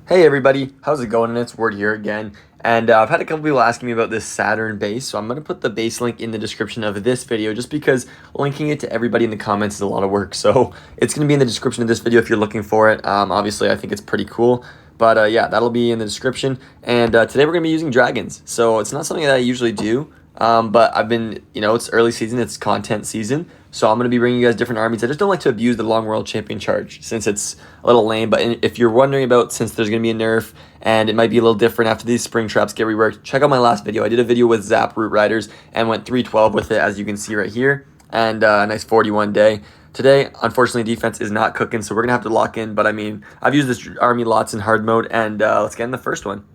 Hey everybody, how's it going? It's Word here again. And I've had a couple people asking me about this Saturn base, so I'm going to put the base link in the description of this video just because linking it to everybody in the comments is a lot of work. So it's going to be in the description of this video if you're looking for it. Obviously, I think it's pretty cool. But yeah, that'll be in the description. And today we're going to be using dragons. So it's not something that I usually do, but I've been, it's early season, it's content season. So I'm going to be bringing you guys different armies. I just don't like to abuse the long world champion charge since it's a little lame. But if you're wondering about, since there's going to be a nerf and it might be a little different after these spring traps get reworked, check out my last video. I did a video with Zap Root Riders and went 312 with it, as you can see right here. And a nice 41 day. Today, unfortunately, defense is not cooking, so we're going to have to lock in. But I mean, I've used this army lots in hard mode, and let's get in the first one.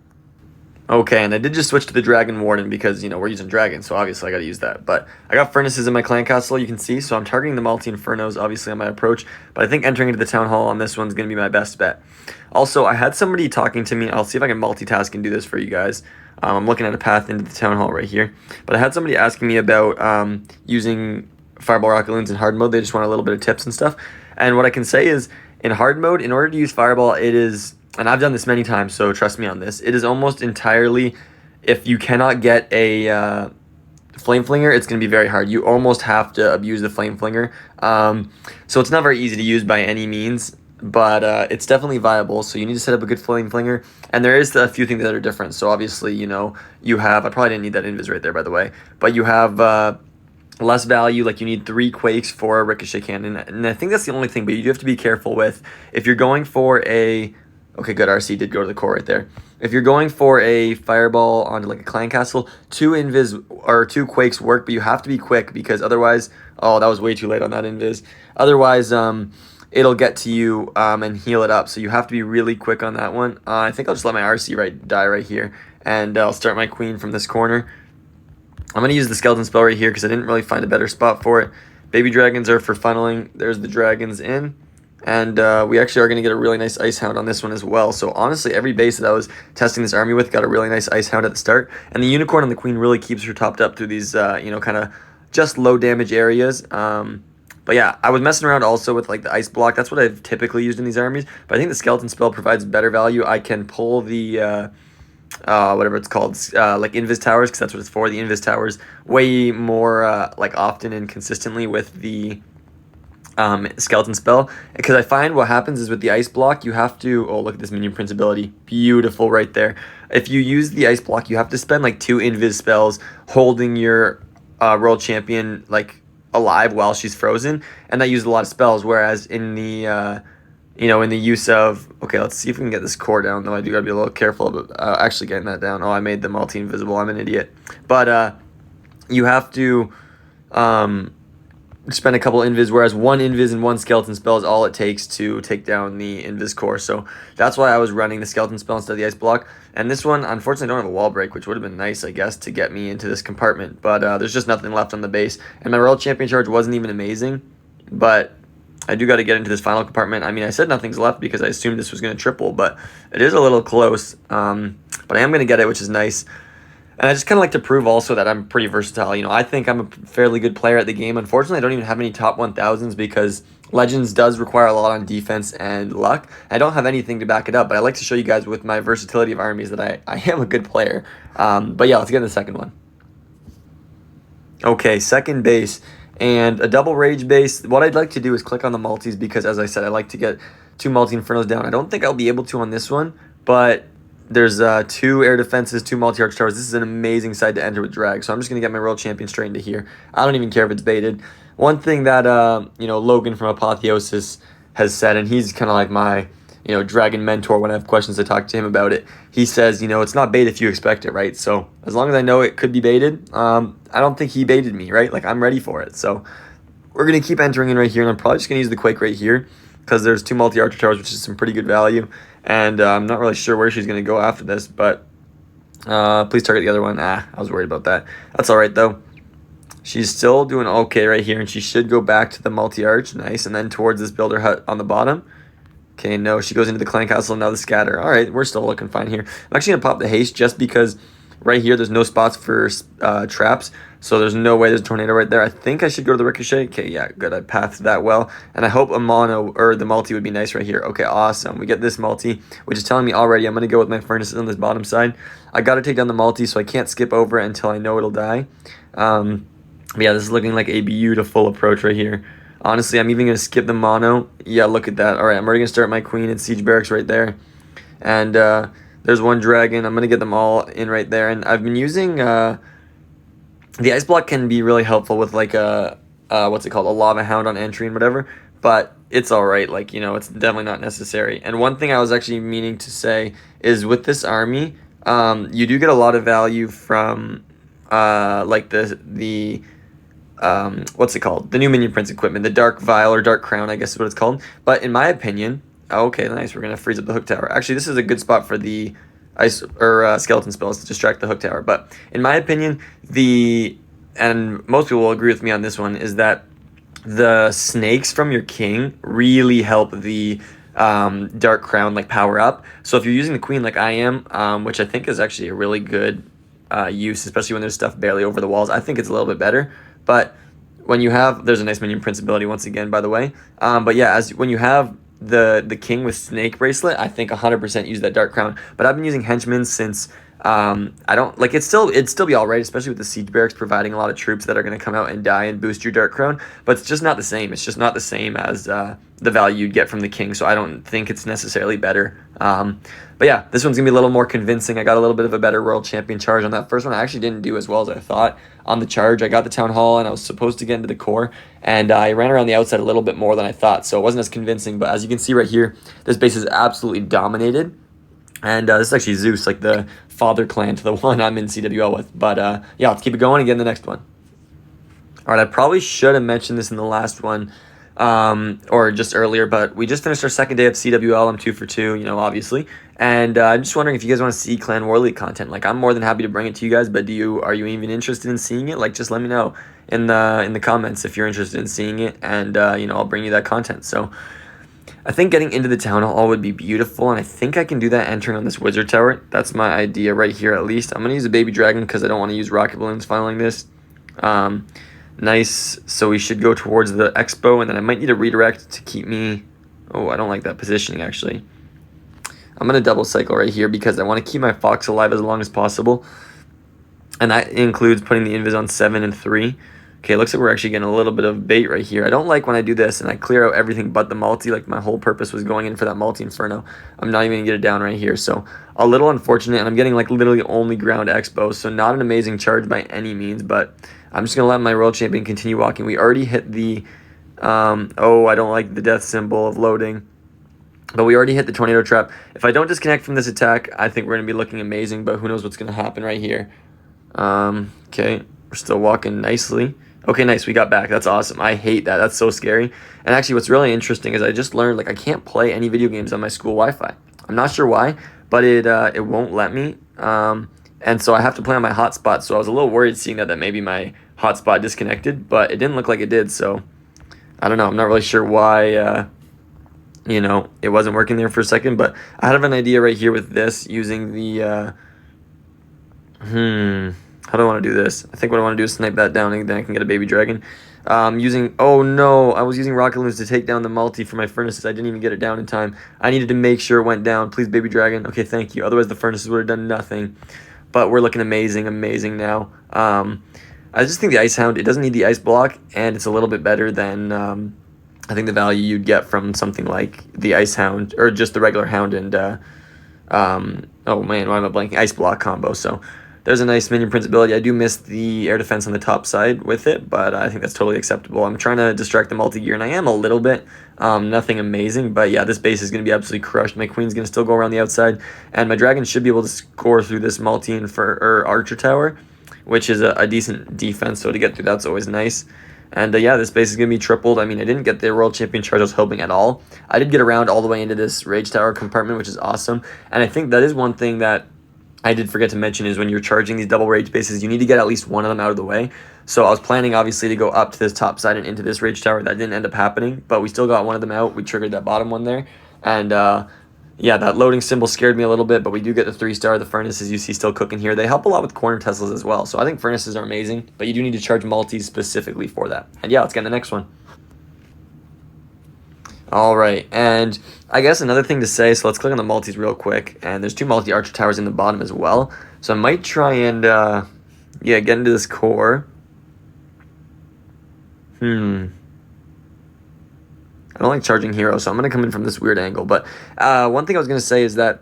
Okay, and I did just switch to the Dragon Warden because, we're using dragons, so obviously I got to use that. But I got Furnaces in my clan castle, you can see, so I'm targeting the Multi-Infernos, obviously, on my approach. But I think entering into the Town Hall on this one's going to be my best bet. Also, I had somebody talking to me. I'll see if I can multitask and do this for you guys. I'm looking at a path into the Town Hall right here. But I had somebody asking me about using Fireball Rocket Loons in hard mode. They just want a little bit of tips and stuff. And what I can say is, in hard mode, in order to use Fireball, it is... and I've done this many times, so trust me on this. It is almost entirely, if you cannot get a Flame Flinger, it's going to be very hard. You almost have to abuse the Flame Flinger. So it's not very easy to use by any means, but it's definitely viable. So you need to set up a good Flame Flinger. And there is a few things that are different. So obviously, you have, I probably didn't need that invis right there, by the way, but you have less value, like you need 3 Quakes for a Ricochet Cannon. And I think that's the only thing, but you do have to be careful with, if you're going for a... Okay, good. RC did go to the core right there. If you're going for a fireball onto like a clan castle, 2 invis or 2 quakes work, but you have to be quick because otherwise, oh, that was way too late on that invis. Otherwise, it'll get to you and heal it up. So you have to be really quick on that one. I think I'll just let my RC die right here, and I'll start my queen from this corner. I'm gonna use the skeleton spell right here because I didn't really find a better spot for it. Baby dragons are for funneling. There's the dragons in. And we actually are going to get a really nice Ice Hound on this one as well. So honestly, every base that I was testing this army with got a really nice Ice Hound at the start. And the Unicorn and the Queen really keeps her topped up through these, kind of just low damage areas. But yeah, I was messing around also with like the Ice Block. That's what I've typically used in these armies. But I think the Skeleton Spell provides better value. I can pull the... whatever it's called, like Invis Towers, because that's what it's for, the Invis Towers, way more, like, often and consistently with the... skeleton spell, because I find what happens is with the ice block, you have to, oh, look at this minion prince ability, beautiful right there. If you use the ice block, you have to spend like 2 invis spells holding your world champion like alive while she's frozen, and that uses a lot of spells, whereas in the in the use of, okay, let's see if we can get this core down, though I do gotta be a little careful about actually getting that down. Oh, I made the multi invisible, I'm an idiot. But you have to spend a couple invis, whereas 1 invis and 1 skeleton spell is all it takes to take down the invis core. So that's why I was running the skeleton spell instead of the ice block. And this one, unfortunately, I don't have a wall break, which would have been nice, I guess, to get me into this compartment. But there's just nothing left on the base. And my world champion charge wasn't even amazing, but I do got to get into this final compartment. I mean, I said nothing's left because I assumed this was going to triple, but it is a little close. But I am going to get it, which is nice. And I just kind of like to prove also that I'm pretty versatile. I think I'm a fairly good player at the game. Unfortunately, I don't even have any top 1000s because Legends does require a lot on defense and luck. I don't have anything to back it up, but I like to show you guys with my versatility of armies that I am a good player. But yeah, let's get into the second one. Okay, second base. And a double rage base. What I'd like to do is click on the multis because, as I said, I like to get 2 multi-infernos down. I don't think I'll be able to on this one, but... there's 2 air defenses, 2 multi-arch towers. This is an amazing side to enter with drag. So I'm just going to get my world champion straight into here. I don't even care if it's baited. One thing that, Logan from Apotheosis has said, and he's kind of like my, dragon mentor when I have questions to talk to him about it. He says, it's not bait if you expect it, right? So as long as I know it could be baited, I don't think he baited me, right? Like, I'm ready for it. So we're going to keep entering in right here, and I'm probably just going to use the Quake right here because there's 2 multi-archer towers, which is some pretty good value. And I'm not really sure where she's going to go after this, but please target the other one. I was worried about that. That's all right, though. She's still doing okay right here, and she should go back to the multi-arch. Nice. And then towards this builder hut on the bottom. Okay, no, she goes into the clan castle, now the scatter. All right, we're still looking fine here. I'm actually going to pop the haste just because right here, there's no spots for traps, so there's no way there's a tornado right there. I think I should go to the ricochet. Okay, yeah, good. I pathed that well. And I hope a mono, or the multi would be nice right here. Okay, awesome. We get this multi, which is telling me already I'm going to go with my furnaces on this bottom side. I got to take down the multi, so I can't skip over it until I know it'll die. But yeah, this is looking like a beautiful approach right here. Honestly, I'm even going to skip the mono. Yeah, look at that. All right, I'm already going to start my queen and siege barracks right there. And there's one dragon. I'm going to get them all in right there. And I've been using... the ice block can be really helpful with like a what's it called, a lava hound on entry and whatever, but it's all right. Like, you know, it's definitely not necessary. And one thing I was actually meaning to say is with this army, you do get a lot of value from like the what's it called, the new minion prince equipment, the dark vial or dark crown, I guess is what it's called. But in my opinion, okay, nice, we're gonna freeze up the hook tower. Actually, this is a good spot for the ice or skeleton spells to distract the hook tower. But in my opinion, and most people will agree with me on this one, is that the snakes from your king really help the dark crown like power up. So if you're using the queen like I am, which I think is actually a really good use, especially when there's stuff barely over the walls, I think it's a little bit better. But when you have, there's a nice minion prince ability once again, by the way. But yeah, when you have the king with snake bracelet, I think 100% use that dark crown. But I've been using henchmen since I don't like it'd still be all right, especially with the siege barracks providing a lot of troops that are going to come out and die and boost your dark crown. But it's just not the same. It's just not the same as the value you'd get from the king. So I don't think it's necessarily better. But yeah, this one's gonna be a little more convincing. I got a little bit of a better world champion charge on that first one. I actually didn't do as well as I thought on the charge. I got the town hall and I was supposed to get into the core, and I ran around the outside a little bit more than I thought, so it wasn't as convincing. But as you can see right here, this base is absolutely dominated. And this is actually Zeus, like the father clan to the one I'm in CWL with. But yeah, let's keep it going and get in the next one. All right, I probably should have mentioned this in the last one, or just earlier, but we just finished our second day of CWL. I'm 2 for 2, you know, obviously. And I'm just wondering if you guys want to see Clan War League content. Like, I'm more than happy to bring it to you guys, but are you even interested in seeing it? Like, just let me know in the comments if you're interested in seeing it, and you know, I'll bring you that content. So I think getting into the town hall would be beautiful, and I think I can do that entering on this wizard tower. That's my idea right here, at least. I'm going to use a baby dragon because I don't want to use rocket balloons funneling this. Nice. So we should go towards the expo, and then I might need a redirect to keep me... Oh, I don't like that positioning, actually. I'm going to double cycle right here because I want to keep my fox alive as long as possible. And that includes putting the invis on 7 and 3. Okay, looks like we're actually getting a little bit of bait right here. I don't like when I do this and I clear out everything but the multi. Like, my whole purpose was going in for that multi-inferno. I'm not even going to get it down right here. So, a little unfortunate, and I'm getting, like, literally only ground expo. So, not an amazing charge by any means, but I'm just going to let my world champion continue walking. We already hit the... oh, I don't like the death symbol of loading. But we already hit the tornado trap. If I don't disconnect from this attack, I think we're going to be looking amazing, but who knows what's going to happen right here. Okay, we're still walking nicely. Okay, nice, we got back. That's awesome. I hate that. That's so scary. And actually, what's really interesting is I just learned, like, I can't play any video games on my school Wi-Fi. I'm not sure why, but it won't let me. And so I have to play on my hotspot, so I was a little worried seeing that maybe my hotspot disconnected, but it didn't look like it did, so I don't know. I'm not really sure why, you know, it wasn't working there for a second, but I have an idea right here with this using the, how do I want to do this? I think what I want to do is snipe that down, and then I can get a baby dragon. Oh no, I was using rocket balloons to take down the multi for my furnaces. I didn't even get it down in time. I needed to make sure it went down. Please, baby dragon. Okay, thank you. Otherwise, the furnaces would have done nothing. But we're looking amazing, amazing now. I just think the ice hound, it doesn't need the ice block, and it's a little bit better than, I think, the value you'd get from something like the ice hound, or just the regular hound and, oh man, why am I blanking? Ice block combo. So there's a nice minion prince ability. I do miss the air defense on the top side with it, but I think that's totally acceptable. I'm trying to distract the multi-gear, and I am a little bit. Nothing amazing, but yeah, this base is going to be absolutely crushed. My queen's going to still go around the outside, and my dragon should be able to score through this multi or archer tower, which is a decent defense, so to get through that's always nice. And yeah, this base is going to be tripled. I mean, I didn't get the world champion charge I was hoping at all. I did get around all the way into this rage tower compartment, which is awesome. And I think that is one thing that I did forget to mention is when you're charging these double rage bases, you need to get at least one of them out of the way. So I was planning, obviously, to go up to this top side and into this rage tower. That didn't end up happening, but we still got one of them out. We triggered that bottom one there. And Yeah, that loading symbol scared me a little bit, but we do get the 3-star. The furnaces you see still cooking here. They help a lot with corner Teslas as well. So I think furnaces are amazing, but you do need to charge multis specifically for that. And yeah, let's get in the next one. All right, and I guess another thing to say, so let's click on the multis real quick. And there's 2 multi-archer towers in the bottom as well. So I might try and, yeah, get into this core. I don't like charging hero, so I'm going to come in from this weird angle. But one thing I was going to say is that,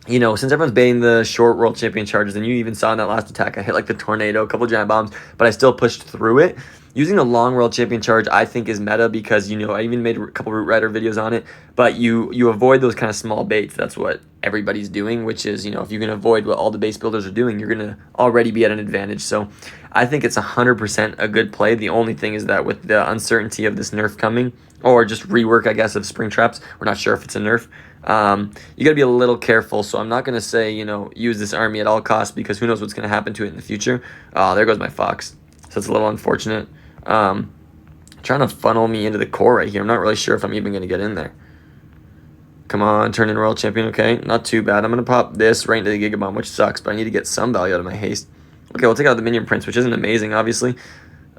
you know, since everyone's baiting the short world champion charges, and you even saw in that last attack, I hit like the tornado, a couple giant bombs, but I still pushed through it. Using the long world champion charge, I think, is meta because, you know, I even made a couple Root Rider videos on it, but you avoid those kind of small baits. That's what everybody's doing, which is, you know, if you can avoid what all the base builders are doing, you're going to already be at an advantage. So I think it's 100% a good play. The only thing is that with the uncertainty of this nerf coming, or just rework, I guess, of spring traps, we're not sure if it's a nerf. You got to be a little careful, so I'm not going to say, you know, use this army at all costs because who knows what's going to happen to it in the future. Oh, there goes my fox. So it's a little unfortunate. Trying to funnel me into the core right here. I'm not really sure if I'm even going to get in there. Come on, turn in Royal Champion. Okay, not too bad. I'm going to pop this right into the Giga Bomb, which sucks, but I need to get some value out of my haste. Okay, we'll take out the Minion Prince, which isn't amazing, obviously.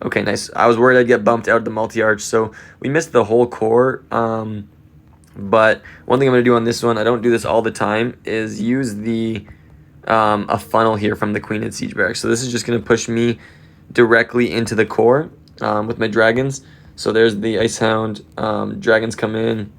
Okay, nice. I was worried I'd get bumped out of the multi-arch, so we missed the whole core. But one thing I'm going to do on this one, I don't do this all the time, is use the a funnel here from the Queen and Siege Barracks. So this is just going to push me directly into the core with my dragons. So there's the Ice Hound. Dragons come in.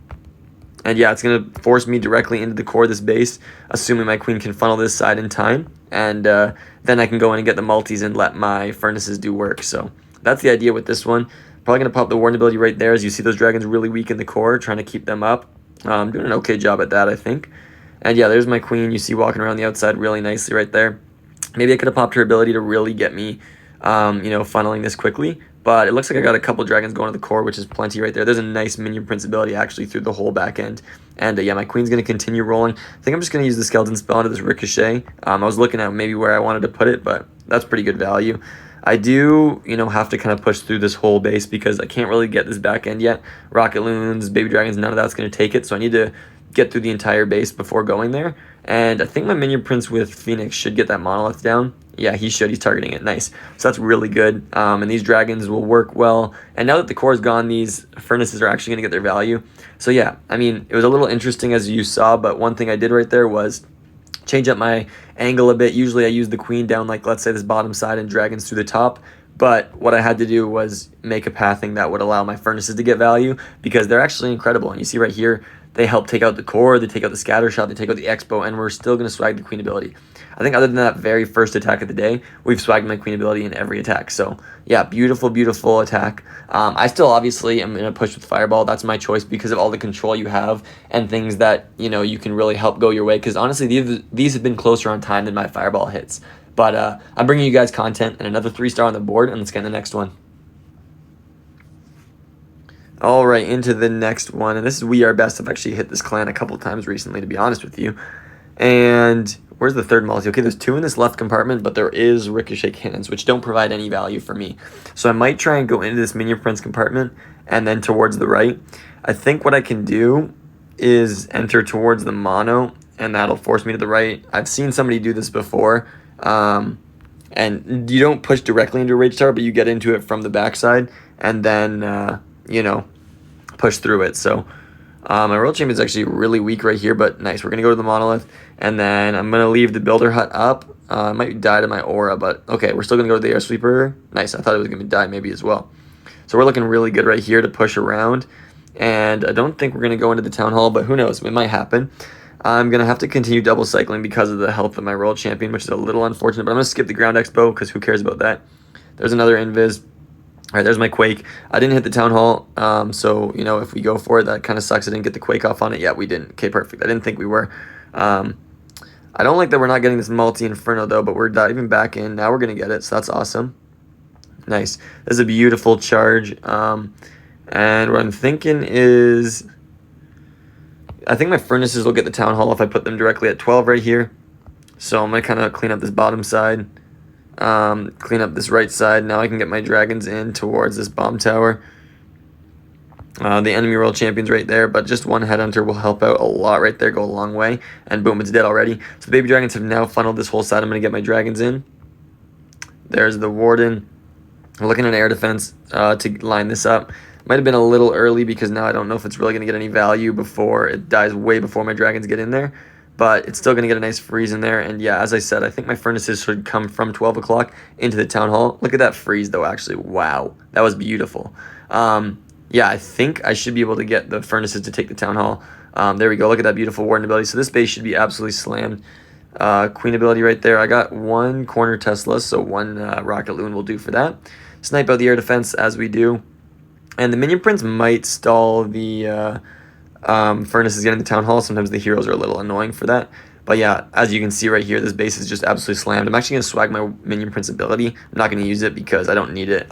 And yeah, it's going to force me directly into the core of this base, assuming my Queen can funnel this side in time. And then I can go in and get the multis and let my furnaces do work. So that's the idea with this one. Probably going to pop the Warden ability right there as you see those dragons really weak in the core, trying to keep them up. Doing an okay job at that, I think. And yeah, there's my Queen. You see walking around the outside really nicely right there. Maybe I could have popped her ability to really get me, you know, funneling this quickly. But it looks like I got a couple dragons going to the core, which is plenty right there. There's a nice Minion Prince ability actually through the whole back end. And yeah, my Queen's going to continue rolling. I think I'm just going to use the Skeleton spell into this Ricochet. I was looking at maybe where I wanted to put it, but that's pretty good value. I do, you know, have to kind of push through this whole base because I can't really get this back end yet. Rocket Loons, Baby Dragons, none of that's going to take it. So I need to get through the entire base before going there. And I think my Minion Prince with Phoenix should get that Monolith down. Yeah, he should. He's targeting it. Nice. So that's really good. And these dragons will work well. And now that the core is gone, these furnaces are actually going to get their value. So yeah, I mean, it was a little interesting as you saw, but one thing I did right there was change up my angle a bit. Usually I use the Queen down, like, let's say this bottom side and dragons through the top. But what I had to do was make a pathing that would allow my furnaces to get value because they're actually incredible. And you see right here, they help take out the core, they take out the scatter shot, they take out the expo, and we're still going to swag the Queen ability. I think other than that very first attack of the day, we've swagged my Queen ability in every attack. So yeah, beautiful, beautiful attack. I still obviously am going to push with Fireball. That's my choice because of all the control you have and things that, you know, you can really help go your way. Because honestly, these have been closer on time than my Fireball hits. But I'm bringing you guys content and another 3-star on the board, and let's get in the next one. All right, into the next one, and this is We Are Best. I've actually hit this clan a couple times recently, to be honest with you. And where's the third multi? Okay, there's 2 in this left compartment, but there is Ricochet cannons, which don't provide any value for me. So I might try and go into this Minion Prince compartment and then towards the right. I think what I can do is enter towards the mono, and that'll force me to the right. I've seen somebody do this before. And you don't push directly into a Rage Tower, but you get into it from the backside, and then, you know, push through it. So my Royal Champion is actually really weak right here, but nice. We're going to go to the Monolith, and then I'm going to leave the Builder Hut up. I might die to my Aura, but okay, we're still going to go to the Air Sweeper. Nice. I thought it was going to die maybe as well. So we're looking really good right here to push around, and I don't think we're going to go into the Town Hall, but who knows? It might happen. I'm going to have to continue double cycling because of the health of my Royal Champion, which is a little unfortunate, but I'm going to skip the Ground Expo because who cares about that? There's another Invis. All right, there's my Quake. I didn't hit the Town Hall, so, you know, if we go for it, that kind of sucks. I didn't get the Quake off on it. Yeah, we didn't. Okay, perfect. I didn't think we were. I don't like that we're not getting this multi-Inferno, though, but we're diving back in. Now we're going to get it, so that's awesome. Nice. This is a beautiful charge. And what I'm thinking is, I think my furnaces will get the Town Hall if I put them directly at 12 right here. So I'm going to kind of clean up this bottom side. Clean up this right side. Now I can get my dragons in towards this bomb tower. The enemy world champion's right there, but just one headhunter will help out a lot right there, go a long way. And boom, it's dead already. So the baby dragons have now funneled this whole side. I'm going to get my dragons in. There's the warden. We're looking at air defense to line this up. Might have been a little early because now I don't know if it's really going to get any value before it dies, way before my dragons get in there. But it's still going to get a nice freeze in there. And yeah, as I said, I think my furnaces should come from 12 o'clock into the town hall. Look at that freeze though, actually. Wow, that was beautiful. Yeah, I think I should be able to get the furnaces to take the town hall. There we go. Look at that beautiful warden ability. So this base should be absolutely slammed. Queen ability right there. I got one corner Tesla, so one rocket loon will do for that. Snipe out the air defense as we do. And the minion prince might stall the furnaces getting the town hall. Sometimes the heroes are a little annoying for that. But yeah, as you can see right here, this base is just absolutely slammed. I'm actually going to swag my minion prince ability. I'm not going to use it because I don't need it.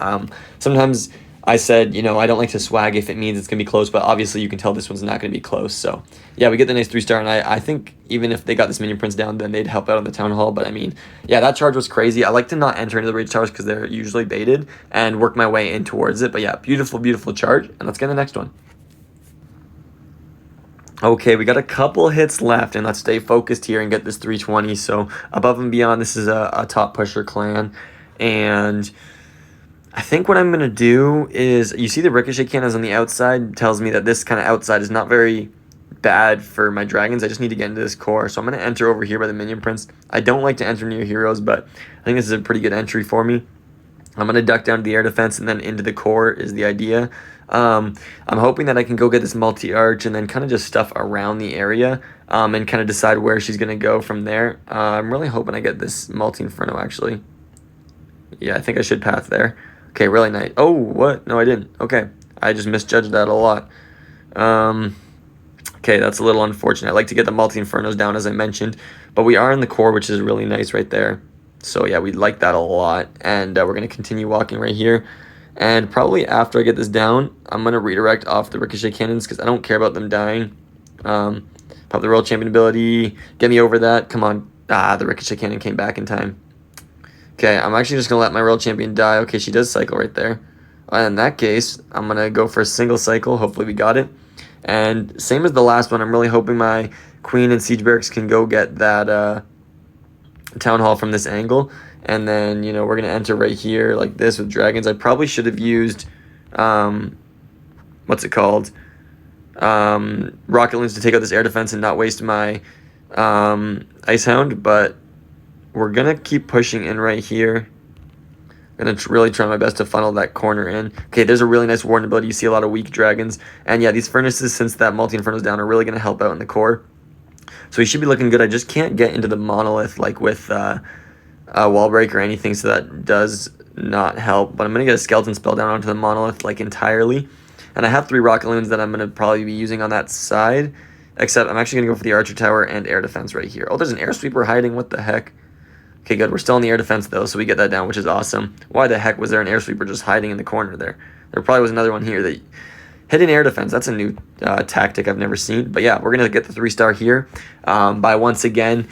Sometimes I said, you know, I don't like to swag if it means it's going to be close, but obviously you can tell this one's not going to be close. So yeah, we get the nice 3-star, and I think even if they got this minion prince down, then they'd help out on the town hall. But I mean, yeah, that charge was crazy. I like to not enter into the rage towers because they're usually baited and work my way in towards it. But yeah, beautiful, beautiful charge. And let's get the next one. Okay, we got a couple hits left, and let's stay focused here and get this 320. So above and beyond, this is a top pusher clan, and I think what I'm going to do is, you see the ricochet cannons on the outside, tells me that this kind of outside is not very bad for my dragons. I just need to get into this core. So I'm going to enter over here by the minion prince. I don't like to enter near heroes, but I think this is a pretty good entry for me. I'm going to duck down to the air defense and then into the core is the idea. I'm hoping that I can go get this multi-arch and then kind of just stuff around the area and kind of decide where she's going to go from there. I'm really hoping I get this multi-inferno, actually. Yeah, I think I should path there. Okay, really nice. Oh, what? No, I didn't. Okay, I just misjudged that a lot. Okay, that's a little unfortunate. I like to get the multi-infernos down, as I mentioned, but we are in the core, which is really nice right there. So yeah, we like that a lot, and we're going to continue walking right here. And probably after I get this down, I'm going to redirect off the ricochet cannons because I don't care about them dying. Pop the world champion ability. Get me over that. Come on. Ah, the ricochet cannon came back in time. Okay, I'm actually just going to let my world champion die. Okay, she does cycle right there. In that case, I'm going to go for a single cycle. Hopefully we got it. And same as the last one, I'm really hoping my queen and siege barracks can go get that town hall from this angle. And then, you know, we're going to enter right here like this with dragons. I probably should have used, what's it called? Rocket loons to take out this air defense and not waste my ice hound. But we're going to keep pushing in right here. I'm going to really try my best to funnel that corner in. Okay, there's a really nice warden ability. You see a lot of weak dragons. And yeah, these furnaces, since that multi-inferno's down, are really going to help out in the core. So he should be looking good. I just can't get into the monolith like with wall break or anything, so that does not help. But I'm going to get a skeleton spell down onto the monolith like entirely. And I have 3 rocket loons that I'm going to probably be using on that side. Except I'm actually going to go for the archer tower and air defense right here. Oh, there's an air sweeper hiding. What the heck? Okay, good. We're still in the air defense, though, so we get that down, which is awesome. Why the heck was there an air sweeper just hiding in the corner there? There probably was another one here. That hidden air defense, that's a new tactic I've never seen. But yeah, we're going to get the 3-star here by once again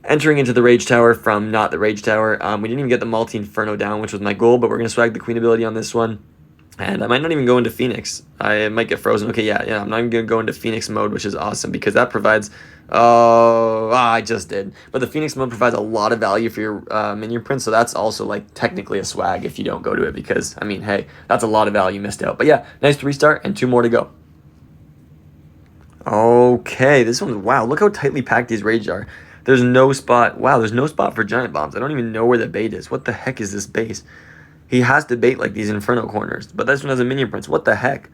entering into the rage tower from not the rage tower. We didn't even get the multi-inferno down, which was my goal, but we're going to swag the queen ability on this one. And I might not even go into Phoenix. I might get frozen. Okay, yeah, I'm not even going to go into Phoenix mode, which is awesome because that provides... I just did. But the Phoenix mode provides a lot of value for your minion prince, so that's also, like, technically a swag if you don't go to it because, I mean, hey, that's a lot of value missed out. But yeah, nice 3-star and 2 more to go. Okay, this one's... Wow, look how tightly packed these raids are. There's no spot... Wow, there's no spot for giant bombs. I don't even know where the bait is. What the heck is this base? He has to bait like these inferno corners, but this one has a minion prince. What the heck?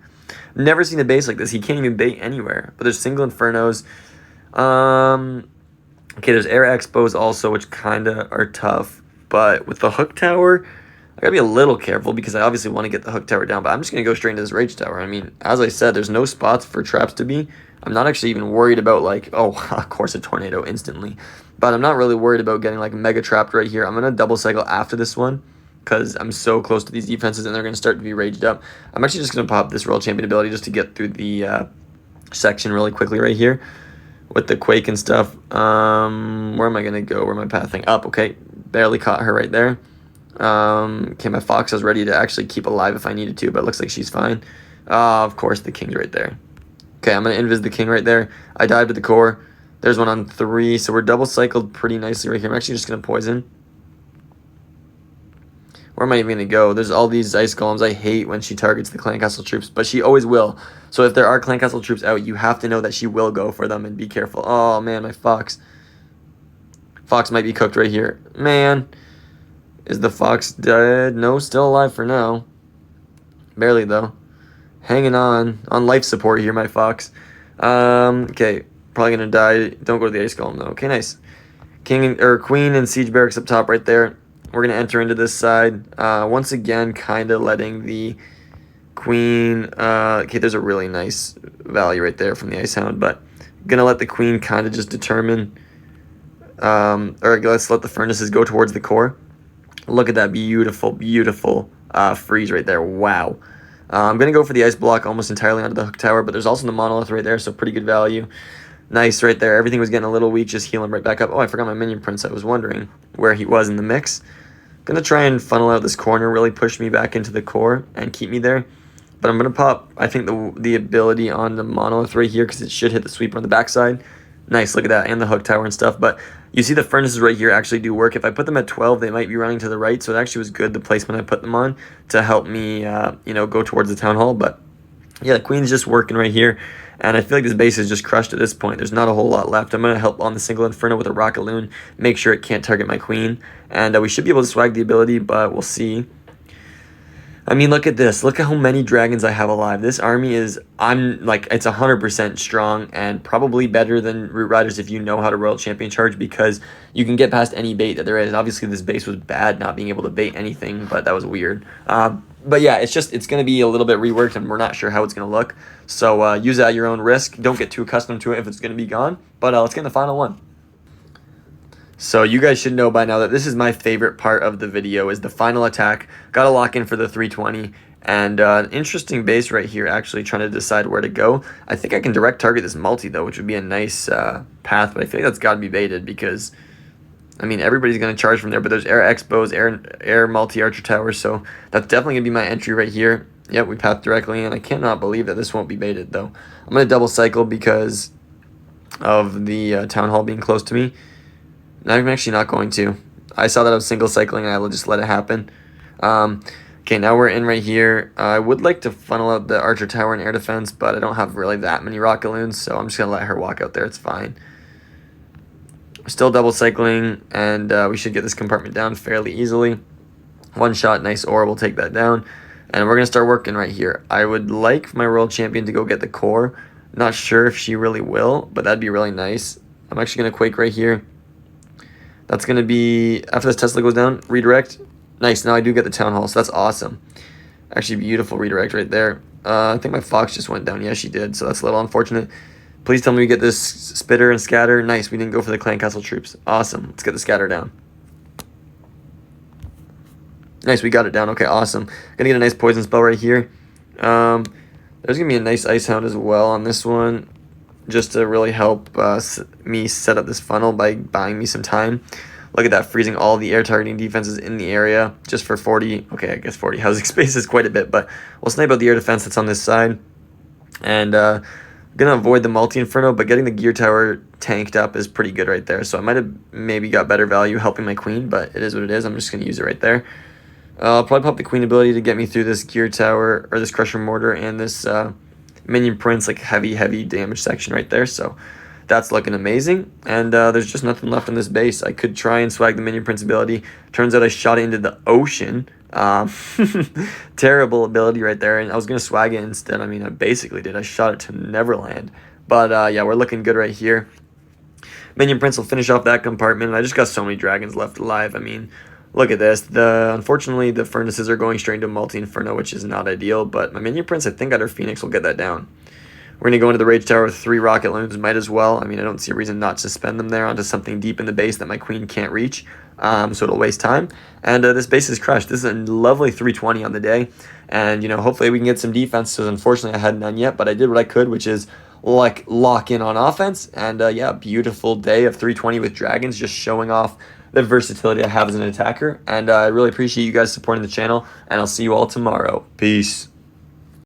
Never seen a base like this. He can't even bait anywhere. But there's single infernos. Okay, there's air expos also, which kind of are tough. But with the hook tower, I gotta be a little careful because I obviously want to get the hook tower down. But I'm just gonna go straight into this rage tower. I mean, as I said, there's no spots for traps to be. I'm not actually even worried about like, oh, of course a tornado instantly. But I'm not really worried about getting like mega trapped right here. I'm gonna double cycle after this one, because I'm so close to these defenses and they're going to start to be raged up. I'm actually just going to pop this world champion ability just to get through the section really quickly right here with the quake and stuff. Where am I going to go? Where am I pathing? Up, okay. Barely caught her right there. Okay, my fox is ready to actually keep alive if I needed to, but it looks like she's fine. Of course, the king's right there. Okay, I'm going to invis the king right there. I dive to the core. There's one on 3, so we're double cycled pretty nicely right here. I'm actually just going to poison. Where am I even going to go? There's all these ice golems. I hate when she targets the clan castle troops, but she always will. So if there are clan castle troops out, you have to know that she will go for them and be careful. Oh, man, my fox. Fox might be cooked right here. Man, is the fox dead? No, still alive for now. Barely, though. Hanging on life support here, my fox. Okay, probably going to die. Don't go to the ice golem, though. Okay, nice. King or queen and siege barracks up top right there. We're going to enter into this side. Once again, kind of letting the queen... okay, there's a really nice value right there from the Ice Hound, but going to let the queen kind of just determine... or let's let the furnaces go towards the core. Look at that beautiful, beautiful freeze right there. Wow. I'm going to go for the ice block almost entirely onto the hook tower, but there's also the monolith right there, so pretty good value. Nice right there. Everything was getting a little weak, just heal him right back up. Oh, I forgot my minion prince. I was wondering where he was in the mix. Gonna try and funnel out this corner, really push me back into the core and keep me there. But I'm gonna pop, I think, the ability on the monolith right here because it should hit the sweeper on the backside. Nice, look at that, and the hook tower and stuff. But you see the furnaces right here actually do work. If I put them at 12, they might be running to the right, so it actually was good, the placement I put them on, to help me, go towards the town hall. But yeah, the queen's just working right here. And I feel like this base is just crushed at this point. There's not a whole lot left. I'm going to help on the single Inferno with a Rocket Loon, make sure it can't target my queen. And we should be able to swag the ability, but we'll see. I mean, look at this. Look at how many dragons I have alive. This army is, it's 100% strong and probably better than Root Riders if you know how to Royal Champion charge, because you can get past any bait that there is. Obviously, this base was bad, not being able to bait anything, but that was weird. But yeah, it's going to be a little bit reworked, and we're not sure how it's going to look. So use it at your own risk. Don't get too accustomed to it if it's going to be gone. But let's get in the final one. So you guys should know by now that this is my favorite part of the video, is the final attack. Got to lock in for the 320. And an interesting base right here, actually trying to decide where to go. I think I can direct target this multi, though, which would be a nice path. But I feel like that's got to be baited because... I mean, everybody's going to charge from there, but there's air expos, air multi-archer towers, so that's definitely going to be my entry right here. Yep, we path directly in. I cannot believe that this won't be baited, though. I'm going to double cycle because of the town hall being close to me. Now I'm actually not going to. I saw that I was single cycling, and I will just let it happen. Okay, now we're in right here. I would like to funnel out the archer tower and air defense, but I don't have really that many rocket loons, so I'm just going to let her walk out there. It's fine. Still double cycling, and we should get this compartment down fairly easily. One shot, nice ore, we'll take that down. And we're going to start working right here. I would like my World Champion to go get the core. Not sure if she really will, but that'd be really nice. I'm actually going to Quake right here. That's going to be, after this Tesla goes down, redirect. Nice, now I do get the Town Hall, so that's awesome. Actually, beautiful redirect right there. I think my Fox just went down. Yeah, she did, so that's a little unfortunate. Please tell me we get this spitter and scatter. Nice, we didn't go for the clan castle troops. Awesome, let's get the scatter down. Nice, we got it down. Okay, awesome. Gonna get a nice poison spell right here. There's gonna be a nice ice hound as well on this one, just to really help me set up this funnel by buying me some time. Look at that, freezing all the air targeting defenses in the area just for 40. Okay, I guess 40 housing space is quite a bit, but we'll snipe out the air defense that's on this side. And gonna avoid the multi-inferno, but getting the gear tower tanked up is pretty good right there. So I might have maybe got better value helping my queen, but it is what it is. I'm just gonna use it right there. I'll probably pop the queen ability to get me through this gear tower, or this crusher mortar, and this minion prince, like heavy damage section right there. So that's looking amazing. And there's just nothing left on this base. I could try and swag the minion prince ability. Turns out I shot it into the ocean. Terrible ability right there, and I was gonna swag it instead. I mean, I basically did. I shot it to Neverland. But yeah, we're looking good right here. Minion Prince will finish off that compartment. I just got so many dragons left alive. I mean, look at this. Unfortunately, the furnaces are going straight into multi-inferno, which is not ideal, but my Minion Prince, I think, out of Phoenix will get that down. We're gonna go into the Rage Tower with 3 rocket loons, might as well. I mean, I don't see a reason not to spend them there onto something deep in the base that my queen can't reach. So it'll waste time. And this base is crushed. This is a lovely 320 on the day. And, you know, hopefully we can get some defense. So unfortunately, I had none yet, but I did what I could, which is like lock in on offense. And yeah, beautiful day of 320 with dragons, just showing off the versatility I have as an attacker. And I really appreciate you guys supporting the channel. And I'll see you all tomorrow. Peace.